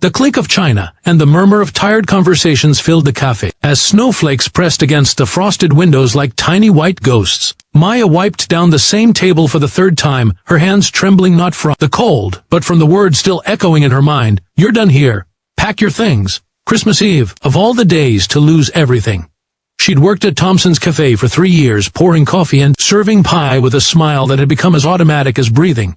The clink of china and the murmur of tired conversations filled the cafe. As snowflakes pressed against the frosted windows like tiny white ghosts, Maya wiped down the same table for the third time, her hands trembling not from the cold, but from the words still echoing in her mind. "You're done here. Pack your things." Christmas Eve, of all the days to lose everything. She'd worked at Thompson's Café for 3 years, pouring coffee and serving pie with a smile that had become as automatic as breathing.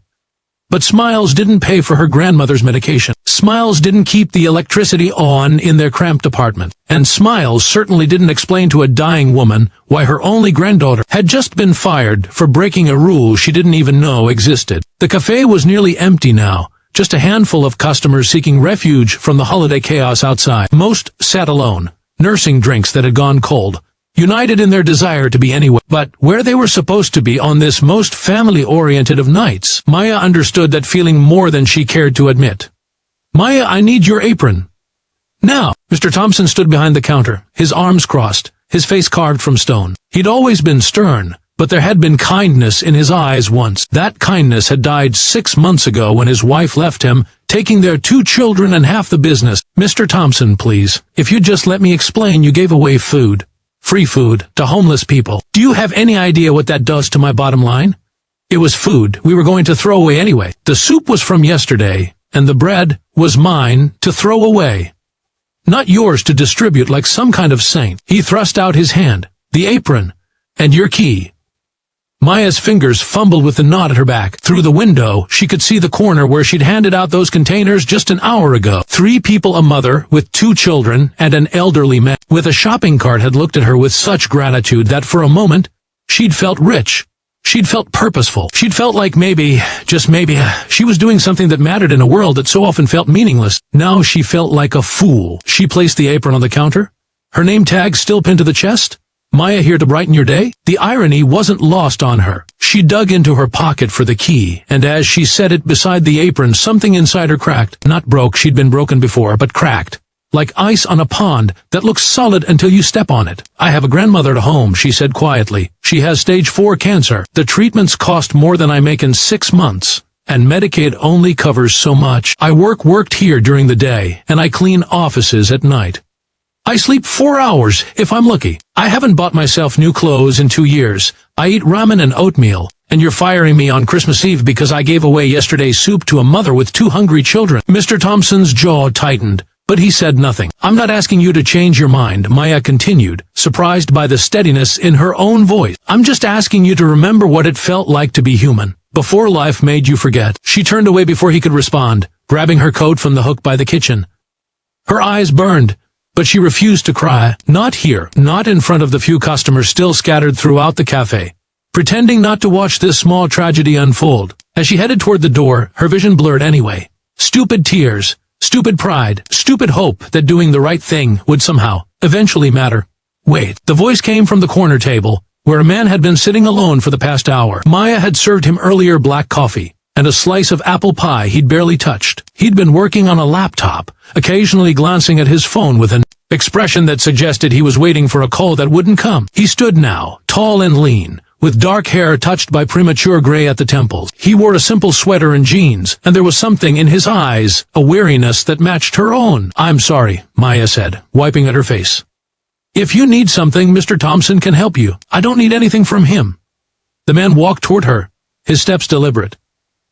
But smiles didn't pay for her grandmother's medication. Smiles didn't keep the electricity on in their cramped apartment. And smiles certainly didn't explain to a dying woman why her only granddaughter had just been fired for breaking a rule she didn't even know existed. The café was nearly empty now, just a handful of customers seeking refuge from the holiday chaos outside. Most sat alone, nursing drinks that had gone cold, united in their desire to be anywhere but where they were supposed to be on this most family-oriented of nights. Maya understood that feeling more than she cared to admit. "Maya, I need your apron." "Now." Mr. Thompson stood behind the counter, his arms crossed, his face carved from stone. He'd always been stern, but there had been kindness in his eyes once. That kindness had died 6 months ago when his wife left him, taking their 2 children and half the business. "Mr. Thompson, please, if you'd just let me explain, you gave away food. Free food, to homeless people. Do you have any idea what that does to my bottom line? It was food we were going to throw away anyway. The soup was from yesterday, and the bread was mine to throw away. Not yours to distribute like some kind of saint." He thrust out his hand. "The apron, and your key." Maya's fingers fumbled with the knot at her back. Through the window, she could see the corner where she'd handed out those containers just an hour ago. 3 people, a mother with 2 children, and an elderly man with a shopping cart had looked at her with such gratitude that for a moment, she'd felt rich. She'd felt purposeful. She'd felt like maybe, just maybe, she was doing something that mattered in a world that so often felt meaningless. Now she felt like a fool. She placed the apron on the counter, her name tag still pinned to the chest. "Maya here to brighten your day?" The irony wasn't lost on her. She dug into her pocket for the key, and as she set it beside the apron, something inside her cracked. Not broke, she'd been broken before, but cracked. Like ice on a pond that looks solid until you step on it. "I have a grandmother at home," she said quietly. "She has stage 4 cancer. The treatments cost more than I make in 6 months. And Medicaid only covers so much. I worked here during the day, and I clean offices at night. I sleep 4 hours, if I'm lucky. I haven't bought myself new clothes in 2 years. I eat ramen and oatmeal, and you're firing me on Christmas Eve because I gave away yesterday's soup to a mother with 2 hungry children." Mr. Thompson's jaw tightened, but he said nothing. "I'm not asking you to change your mind," Maya continued, surprised by the steadiness in her own voice. "I'm just asking you to remember what it felt like to be human, before life made you forget." She turned away before he could respond, grabbing her coat from the hook by the kitchen. Her eyes burned, but she refused to cry. Not here, not in front of the few customers still scattered throughout the cafe, pretending not to watch this small tragedy unfold. As she headed toward the door, her vision blurred anyway. Stupid tears, stupid pride, stupid hope that doing the right thing would somehow, eventually matter. Wait, the voice came from the corner table, where a man had been sitting alone for the past hour. Maya had served him earlier black coffee, and a slice of apple pie he'd barely touched. He'd been working on a laptop, occasionally glancing at his phone with an expression that suggested he was waiting for a call that wouldn't come. He stood now, tall and lean, with dark hair touched by premature gray at the temples. He wore a simple sweater and jeans, and there was something in his eyes, a weariness that matched her own. "I'm sorry," Maya said, wiping at her face. "If you need something, Mr. Thompson can help you. I don't need anything from him." The man walked toward her, his steps deliberate.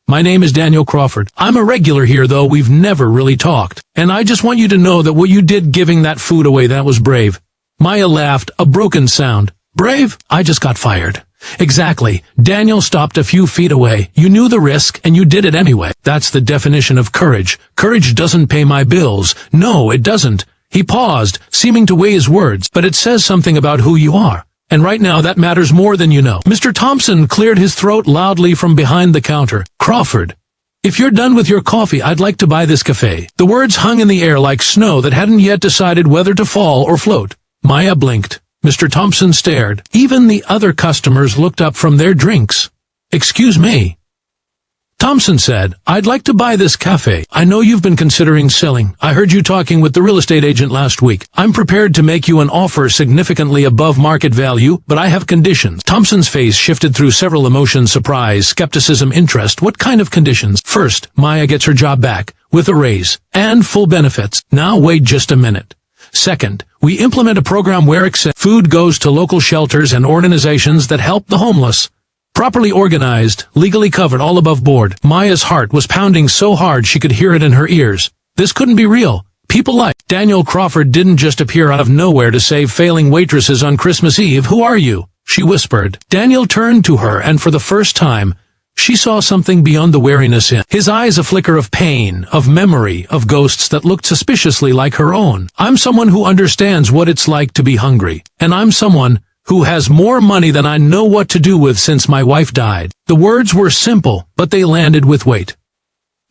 "My name is Daniel Crawford. I'm a regular here, though we've never really talked. And I just want you to know that what you did giving that food away, that was brave." Maya laughed, a broken sound. "Brave? I just got fired." "Exactly." Daniel stopped a few feet away. "You knew the risk, and you did it anyway. That's the definition of courage. Courage doesn't pay my bills. No, it doesn't." He paused, seeming to weigh his words. "But it says something about who you are. And right now that matters more than you know." Mr. Thompson cleared his throat loudly from behind the counter. "Crawford, if you're done with your coffee, I'd like to buy this café." The words hung in the air like snow that hadn't yet decided whether to fall or float. Maya blinked. Mr. Thompson stared. Even the other customers looked up from their drinks. "Excuse me," Thompson said, "I'd like to buy this café. I know you've been considering selling. I heard you talking with the real estate agent last week. I'm prepared to make you an offer significantly above market value, but I have conditions." Thompson's face shifted through several emotions: surprise, skepticism, interest. "What kind of conditions?" "First, Maya gets her job back. with a raise, and full benefits. Now wait just a minute. Second, we implement a program where food goes to local shelters and organizations that help the homeless. Properly organized, legally covered, all above board. Maya's heart was pounding so hard she could hear it in her ears. This couldn't be real. People like Daniel Crawford didn't just appear out of nowhere to save failing waitresses on Christmas Eve. Who are you? She whispered. Daniel turned to her, and for the first time, she saw something beyond the wariness in his eyes, a flicker of pain, of memory, of ghosts that looked suspiciously like her own. I'm someone who understands what it's like to be hungry, and I'm someone who has more money than I know what to do with since my wife died. The words were simple, but they landed with weight.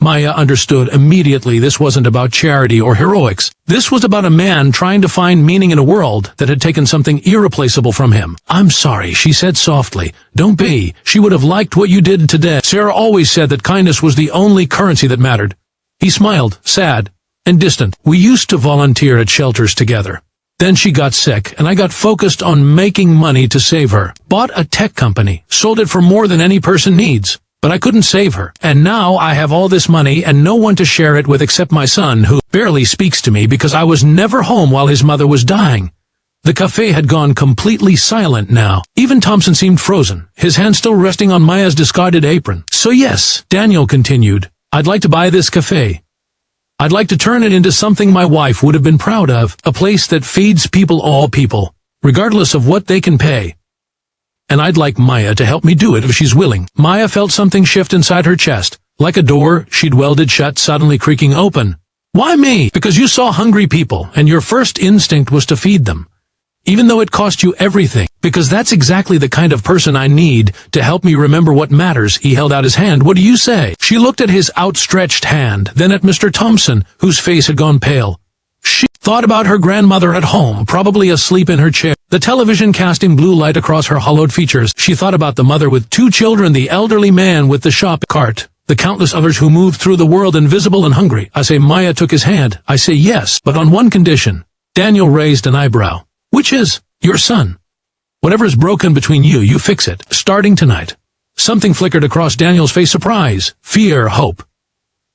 Maya understood immediately this wasn't about charity or heroics. This was about a man trying to find meaning in a world that had taken something irreplaceable from him. I'm sorry, she said softly. Don't be. She would have liked what you did today. Sarah always said that kindness was the only currency that mattered. He smiled, sad and distant. We used to volunteer at shelters together. Then she got sick, and I got focused on making money to save her. Bought a tech company, sold it for more than any person needs. But I couldn't save her, and now I have all this money and no one to share it with except my son, who barely speaks to me because I was never home while his mother was dying. The cafe had gone completely silent now. Even Thompson seemed frozen, his hand still resting on Maya's discarded apron. So yes, Daniel continued, I'd like to buy this cafe. I'd like to turn it into something my wife would have been proud of, a place that feeds people, all people, regardless of what they can pay. And I'd like Maya to help me do it if she's willing. Maya felt something shift inside her chest, like a door she'd welded shut suddenly creaking open. Why me? Because you saw hungry people, and your first instinct was to feed them. Even though it cost you everything. Because that's exactly the kind of person I need to help me remember what matters. He held out his hand. What do you say? She looked at his outstretched hand, then at Mr. Thompson, whose face had gone pale. She thought about her grandmother at home, probably asleep in her chair, the television casting blue light across her hollowed features. She thought about the mother with 2 children, the elderly man with the shop cart, the countless others who moved through the world invisible and hungry. I say Maya took his hand. I say yes, but on one condition. Daniel raised an eyebrow. Which is? Your son. Whatever's broken between you, you fix it, starting tonight. Something flickered across Daniel's face. Surprise, fear, hope.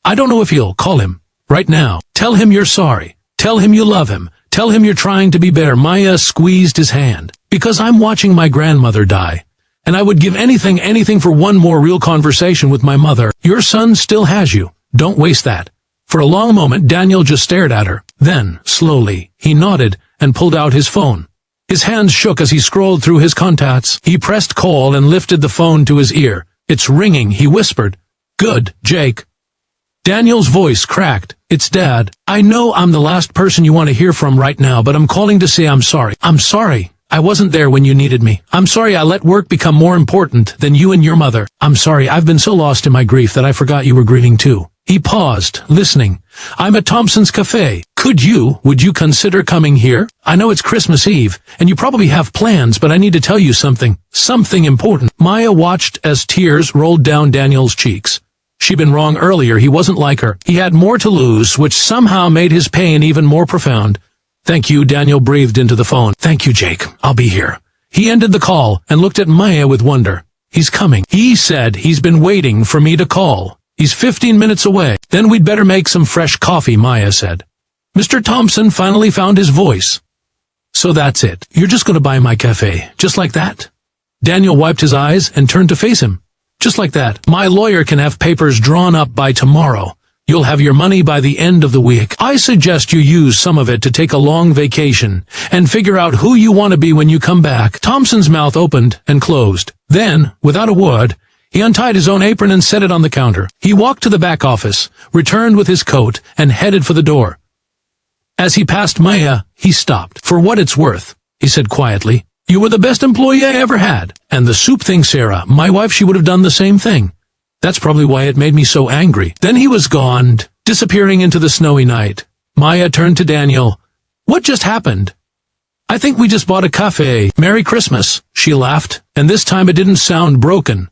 I don't know if you'll call him right now. Tell him you're sorry. Tell him you love him. Tell him you're trying to be better. Maya squeezed his hand. Because I'm watching my grandmother die. And I would give anything for one more real conversation with my mother. Your son still has you. Don't waste that. For a long moment, Daniel just stared at her. Then, slowly, he nodded and pulled out his phone. His hands shook as he scrolled through his contacts. He pressed call and lifted the phone to his ear. It's ringing, he whispered. Good, Jake. Daniel's voice cracked. It's Dad. I know I'm the last person you want to hear from right now, but I'm calling to say I'm sorry. I'm sorry. I wasn't there when you needed me. I'm sorry I let work become more important than you and your mother. I'm sorry I've been so lost in my grief that I forgot you were grieving too. He paused, listening. I'm at Thompson's Café. Would you consider coming here? I know it's Christmas Eve, and you probably have plans, but I need to tell you something important. Maya watched as tears rolled down Daniel's cheeks. She'd been wrong earlier. He wasn't like her. He had more to lose, which somehow made his pain even more profound. Thank you, Daniel breathed into the phone. Thank you, Jake. I'll be here. He ended the call and looked at Maya with wonder. He's coming. He said he's been waiting for me to call. He's 15 minutes away. Then we'd better make some fresh coffee, Maya said. Mr. Thompson finally found his voice. So that's it. You're just going to buy my cafe, just like that? Daniel wiped his eyes and turned to face him. Just like that. My lawyer can have papers drawn up by tomorrow. You'll have your money by the end of the week. I suggest you use some of it to take a long vacation and figure out who you want to be when you come back. Thompson's mouth opened and closed. Then, without a word, he untied his own apron and set it on the counter. He walked to the back office, returned with his coat, and headed for the door. As he passed Maya, he stopped. For what it's worth, he said quietly, you were the best employee I ever had. And the soup thing, Sarah, my wife, she would have done the same thing. That's probably why it made me so angry. Then he was gone, disappearing into the snowy night. Maya turned to Daniel. What just happened? I think we just bought a cafe. Merry Christmas, she laughed, and this time it didn't sound broken.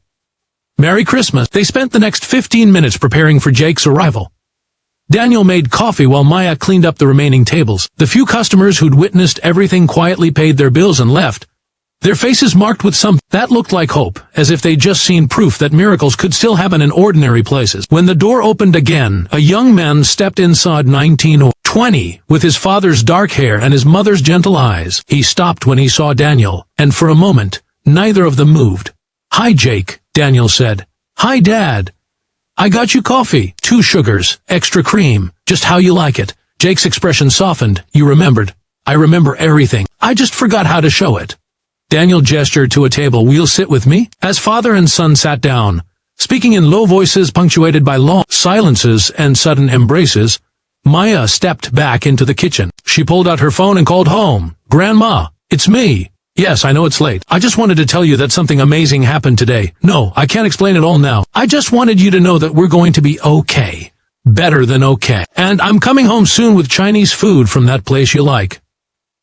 Merry Christmas. They spent the next 15 minutes preparing for Jake's arrival. Daniel made coffee while Maya cleaned up the remaining tables. The few customers who'd witnessed everything quietly paid their bills and left. their faces marked with something that looked like hope, as if they'd just seen proof that miracles could still happen in ordinary places. When the door opened again, a young man stepped inside, 19 or 20, with his father's dark hair and his mother's gentle eyes. He stopped when he saw Daniel, and for a moment, neither of them moved. "Hi, Jake," Daniel said. "Hi, Dad. I got you coffee. 2 sugars, extra cream, just how you like it." Jake's expression softened. "You remembered." "I remember everything. I just forgot how to show it." Daniel gestured to a table. "Will you sit with me?" As father and son sat down, speaking in low voices punctuated by long silences and sudden embraces, Maya stepped back into the kitchen. She pulled out her phone and called home. "Grandma, it's me. Yes, I know it's late. I just wanted to tell you that something amazing happened today. No, I can't explain it all now. I just wanted you to know that we're going to be okay. Better than okay. And I'm coming home soon with Chinese food from that place you like."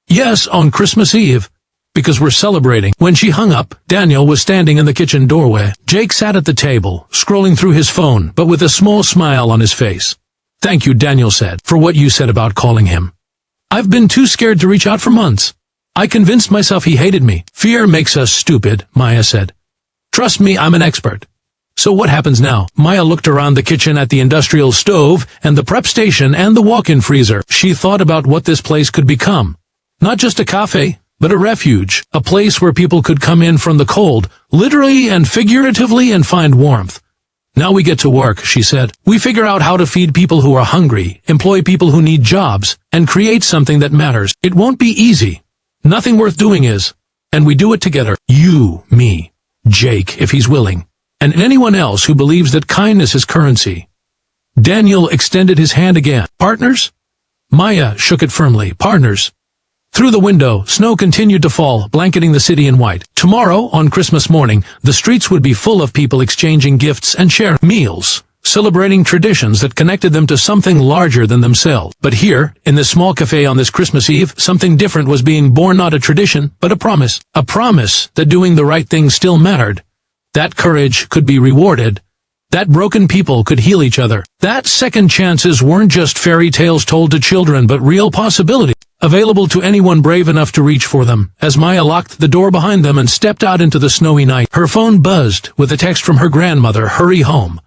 "Yes, on Christmas Eve. Because we're celebrating." When she hung up, Daniel was standing in the kitchen doorway. Jake sat at the table, scrolling through his phone, but with a small smile on his face. "Thank you," Daniel said, "for what you said about calling him. I've been too scared to reach out for months. I convinced myself he hated me." "Fear makes us stupid," Maya said. "Trust me, I'm an expert." "So what happens now?" Maya looked around the kitchen at the industrial stove and the prep station and the walk-in freezer. She thought about what this place could become. Not just a cafe, but a refuge, a place where people could come in from the cold, literally and figuratively, and find warmth. "Now we get to work," she said. "We figure out how to feed people who are hungry, employ people who need jobs, and create something that matters. It won't be easy. Nothing worth doing is. And we do it together. You, me, Jake, if he's willing, and anyone else who believes that kindness is currency." Daniel extended his hand again. "Partners?" Maya shook it firmly. "Partners." Through the window, snow continued to fall, blanketing the city in white. Tomorrow, on Christmas morning, the streets would be full of people exchanging gifts and sharing meals, celebrating traditions that connected them to something larger than themselves. But here, in this small cafe on this Christmas Eve, something different was being born, not a tradition, but a promise. A promise that doing the right thing still mattered, that courage could be rewarded, that broken people could heal each other, that second chances weren't just fairy tales told to children but real possibilities, available to anyone brave enough to reach for them. As Maya locked the door behind them and stepped out into the snowy night, her phone buzzed with a text from her grandmother. "Hurry home.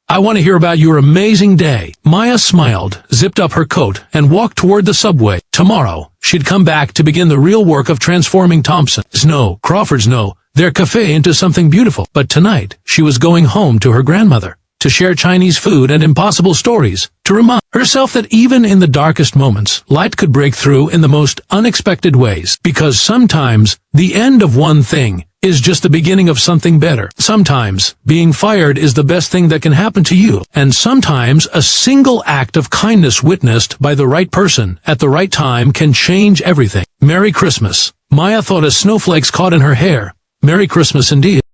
I want to hear about your amazing day." Maya smiled, zipped up her coat, and walked toward the subway. Tomorrow, she'd come back to begin the real work of transforming Crawford's their cafe into something beautiful. But tonight, she was going home to her grandmother, to share Chinese food and impossible stories, to remind herself that even in the darkest moments, light could break through in the most unexpected ways. Because sometimes, the end of one thing is just the beginning of something better. Sometimes, being fired is the best thing that can happen to you. And sometimes, a single act of kindness witnessed by the right person at the right time can change everything. Merry Christmas. Maya thought as snowflakes caught in her hair. Merry Christmas indeed.